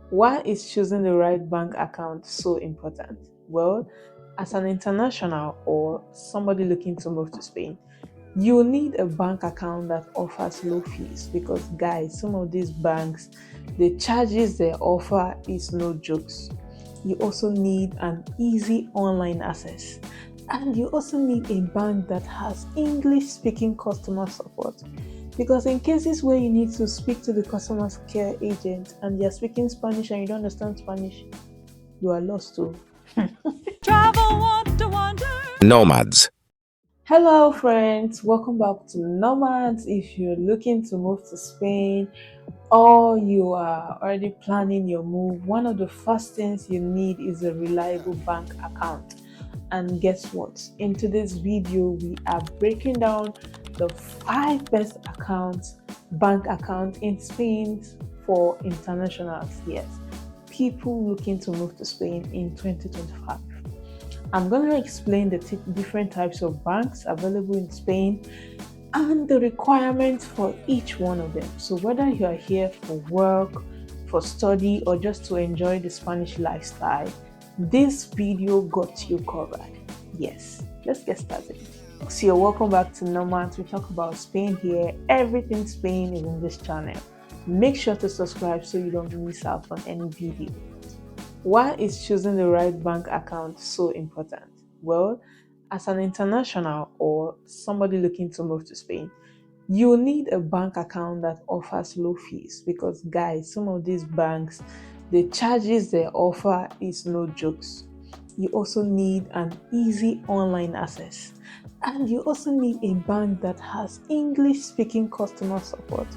Why is choosing the right bank account so important? Well, as an international or somebody looking to move to Spain, you need a bank account that offers low fees because, guys, some of these banks, the charges they offer is no jokes. You also need an easy online access, and you also need a bank that has English speaking customer support, because in cases where you need to speak to the customer care agent and they're speaking Spanish and you don't understand Spanish, you are lost too. Nomads. Hello, friends. Welcome back to Nomads. If you're looking to move to Spain or you are already planning your move, one of the first things you need is a reliable bank account. And guess what? In today's video, we are breaking down the 5 best bank accounts in Spain for internationals. Yes, people looking to move to Spain in 2025. I'm going to explain the different types of banks available in Spain and the requirements for each one of them. So whether you are here for work, for study, or just to enjoy the Spanish lifestyle, this video got you covered. Yes, let's get started. So you're welcome back to Nomads. We talk about Spain here. Everything Spain is in this channel. Make sure to subscribe so you don't miss out on any video. Why is choosing the right bank account so important? Well, as an international or somebody looking to move to Spain, you need a bank account that offers low fees because, guys, some of these banks, the charges they offer is no jokes. You also need an easy online access, and you also need a bank that has English speaking customer support,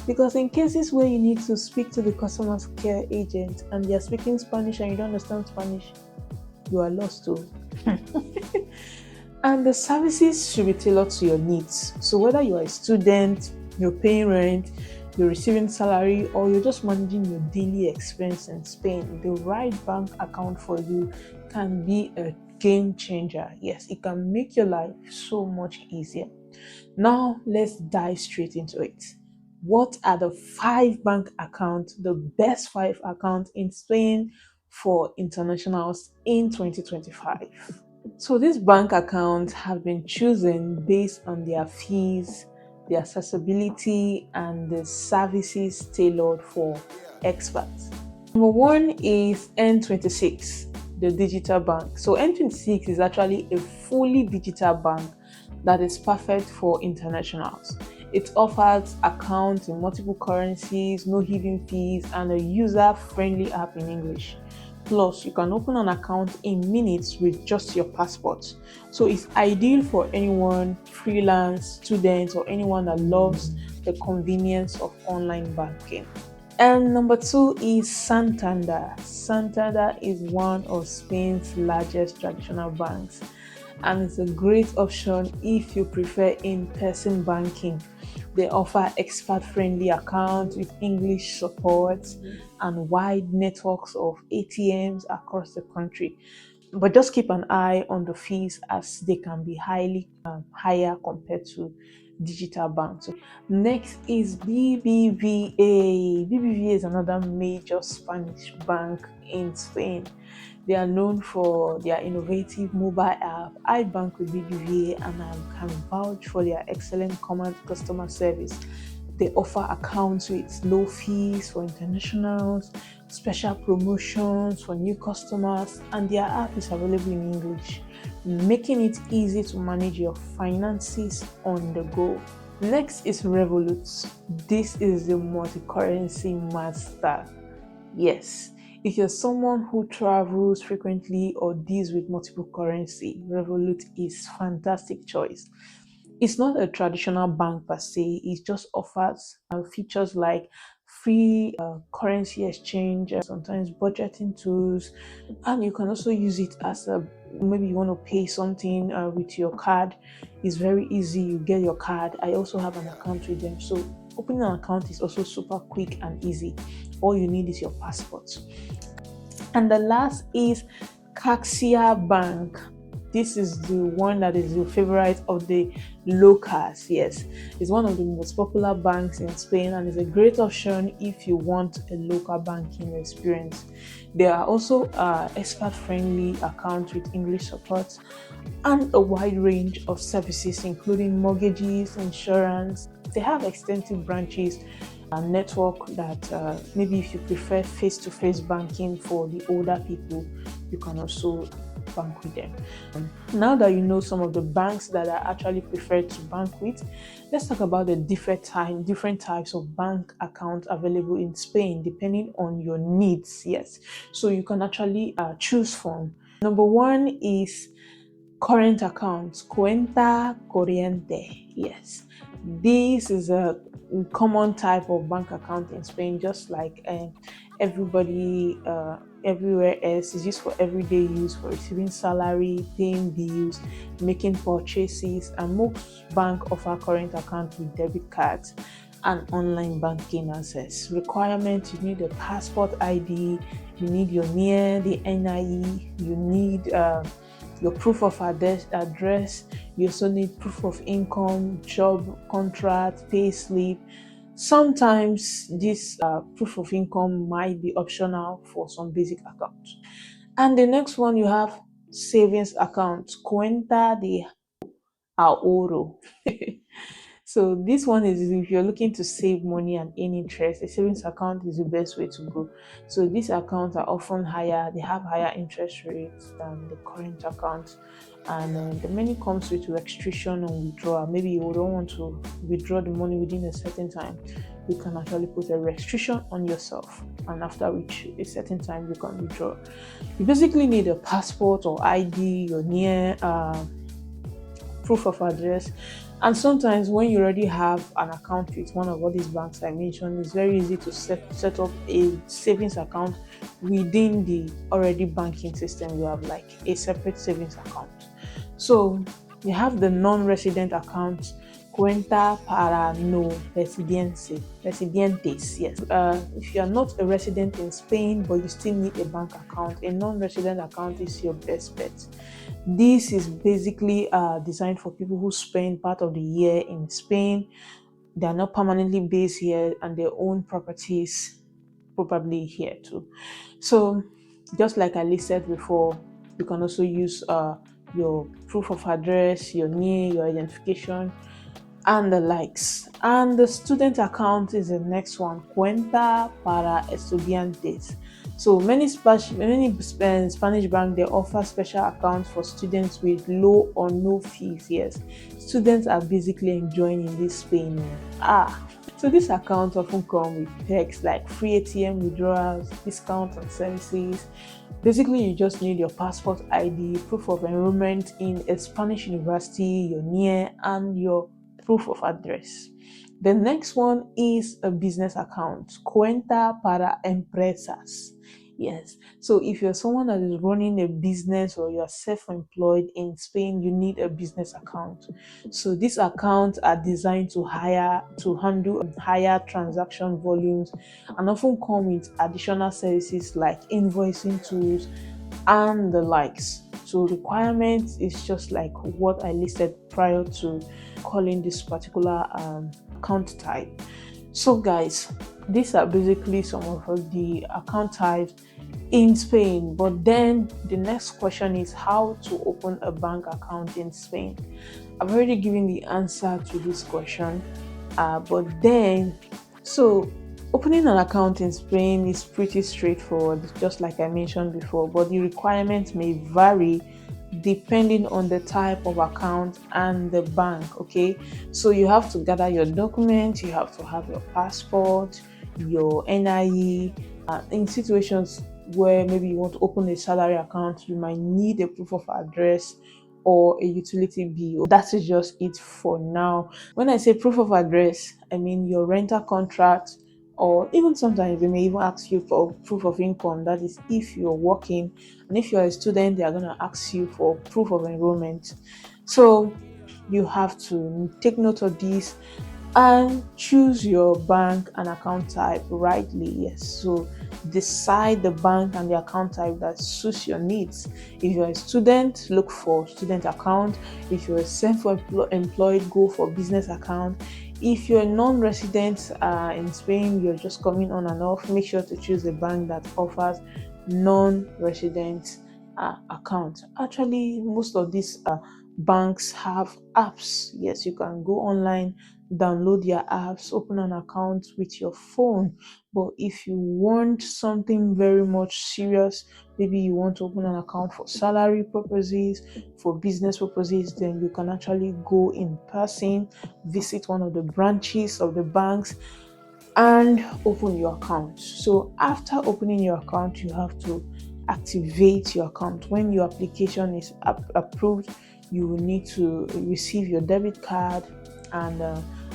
because in cases where you need to speak to the customer care agent and they're speaking Spanish and you don't understand Spanish, you are lost too. And the services should be tailored to your needs. So whether you are a student, you're paying rent, you're receiving salary, or you're just managing your daily expense in Spain, the right bank account for you can be a game changer. Yes, it can make your life so much easier. Now let's dive straight into it. What are the 5 bank accounts, the best 5 accounts in Spain for internationals in 2025? So these bank accounts have been chosen based on their fees, the accessibility, and the services tailored for experts. Number one is N26, the digital bank. So N26 is actually a fully digital bank that is perfect for internationals. It offers accounts in multiple currencies, no hidden fees, and a user-friendly app in English. Plus, you can open an account in minutes with just your passport. So it's ideal for anyone, freelance, students, or anyone that loves the convenience of online banking. And number 2 is Santander. Santander is one of Spain's largest traditional banks, and it's a great option if you prefer in-person banking. They offer expat-friendly accounts with English support and wide networks of ATMs across the country. But just keep an eye on the fees as they can be highly higher compared to digital banks. Next is BBVA. BBVA is another major Spanish bank in Spain. They are known for their innovative mobile app. I bank with BBVA and I can vouch for their excellent customer service. They offer accounts with low fees for internationals, special promotions for new customers, and their app is available in English, making it easy to manage your finances on the go. Next is Revolut. This is the multi-currency master. Yes, if you're someone who travels frequently or deals with multiple currency, Revolut is fantastic choice. It's not a traditional bank per se, it just offers features like free currency exchange, sometimes budgeting tools, and you can also use it as a maybe you want to pay something with your card. It's very easy. You get your card. I also have an account with them, so opening an account is also super quick and easy. All you need is your passport. And the last is Caxia Bank. this is the one that is your favorite of the locals. Yes, it's one of the most popular banks in Spain and is a great option if you want a local banking experience. There are also expert-friendly accounts with English support and a wide range of services, including mortgages, insurance. They have extensive branches and network that maybe if you prefer face-to-face banking for the older people, you can also bank with them. Now that you know some of the banks that are actually preferred to bank with, let's talk about the different types of bank accounts available in Spain depending on your needs. Yes, so you can actually choose from. Number one is current accounts, cuenta corriente. Yes, this is a common type of bank account in Spain, just like everybody everywhere else. Is used for everyday use, for receiving salary, paying bills, making purchases, and most bank offer current account with debit cards and online banking access. Requirements: you need a passport ID, you need your NIE, the NIE, you need your proof of address, you also need proof of income, job contract, pay slip. Sometimes this proof of income might be optional for some basic accounts. And the next one, you have savings account, cuenta de ahorro. So this one is if you're looking to save money and earn interest, a savings account is the best way to go. So these accounts are often higher, they have higher interest rates than the current account. And the money comes with restriction on withdrawal. Maybe you don't want to withdraw the money within a certain time. You can actually put a restriction on yourself, and after which a certain time you can withdraw. You basically need a passport or ID, your near proof of address. And sometimes when you already have an account with one of all these banks I mentioned, it's very easy to set up a savings account within the already banking system. You have like a separate savings account. So you have the non-resident account, cuenta para no residentes. Yes, if you are not a resident in Spain but you still need a bank account, a non-resident account is your best bet. This is basically designed for people who spend part of the year in Spain. They are not permanently based here and they own properties probably here too. So just like I listed before, you can also use your proof of address, your NIE, your identification, and the likes. And the student account is the next one, cuenta para estudiantes. So many Spanish banks, they offer special accounts for students with low or no fees. Yes, students are basically enjoying in this Spain. So this account often come with perks like free ATM withdrawals, discounts on services. Basically, you just need your passport ID, proof of enrollment in a Spanish university, your NIE, and your proof of address. The next one is a business account, cuenta para empresas. Yes, so if you're someone that is running a business or you're self-employed in Spain, you need a business account. So these accounts are designed to handle higher transaction volumes and often come with additional services like invoicing tools and the likes. So requirements is just like what I listed prior to calling this particular account type. So guys, these are basically some of the account types in Spain. But then the next question is how to open a bank account in Spain. I've already given the answer to this question, but then opening an account in Spain is pretty straightforward, just like I mentioned before, but the requirements may vary depending on the type of account and the bank. Okay, so you have to gather your documents, you have to have your passport, your NIE. In situations where maybe you want to open a salary account, you might need a proof of address or a utility bill. That is just it for now. When I say proof of address, I mean your rental contract, or even sometimes they may even ask you for proof of income. That is if you're working, and if you're a student, they are going to ask you for proof of enrollment. So you have to take note of this and choose your bank and account type rightly. Yes, so decide the bank and the account type that suits your needs. If you're a student, look for student account. If you're a self-employed, go for business account. If you're a non-resident in Spain, you're just coming on and off, make sure to choose a bank that offers non-resident account. Actually, most of these banks have apps. Yes, you can go online, download their apps, open an account with your phone. But if you want something very much serious, maybe you want to open an account for salary purposes, for business purposes, then you can actually go in person, visit one of the branches of the banks, and open your account. So after opening your account, you have to activate your account. When your application is approved, you will need to receive your debit card and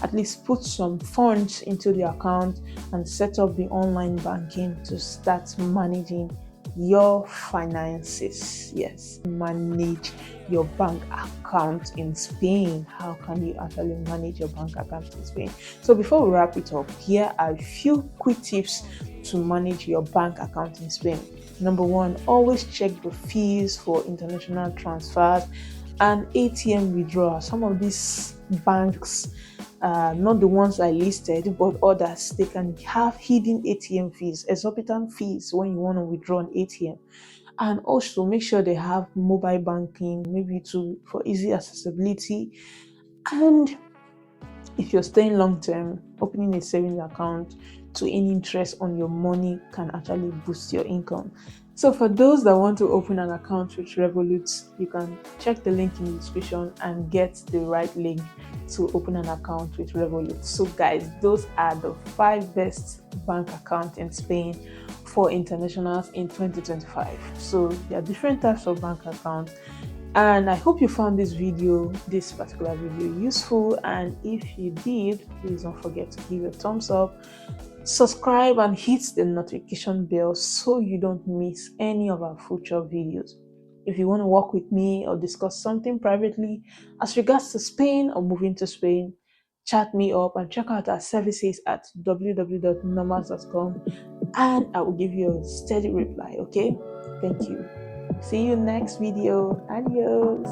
at least put some funds into the account and set up the online banking to start managing your finances. Yes, manage your bank account in Spain. How can you actually manage your bank account in Spain? So before we wrap it up, here are a few quick tips to manage your bank account in Spain. Number one, always check the fees for international transfers and ATM withdrawal. Some of these banks, not the ones I listed, but others, they can have hidden ATM fees, exorbitant fees when you want to withdraw an ATM. And also make sure they have mobile banking, maybe for easy accessibility. And if you're staying long term, opening a savings account to earn interest on your money can actually boost your income. So for those that want to open an account with Revolut, you can check the link in the description and get the right link to open an account with Revolut. So guys, those are the 5 best bank accounts in Spain for internationals in 2025. So there are different types of bank accounts, and I hope you found this particular video useful. And if you did, please don't forget to give a thumbs up, subscribe, and hit the notification bell so you don't miss any of our future videos. If you want to work with me or discuss something privately as regards to Spain or moving to Spain, chat me up and check out our services at www.nomads.com, and I will give you a steady reply. Okay, thank you. See you next video. Adios.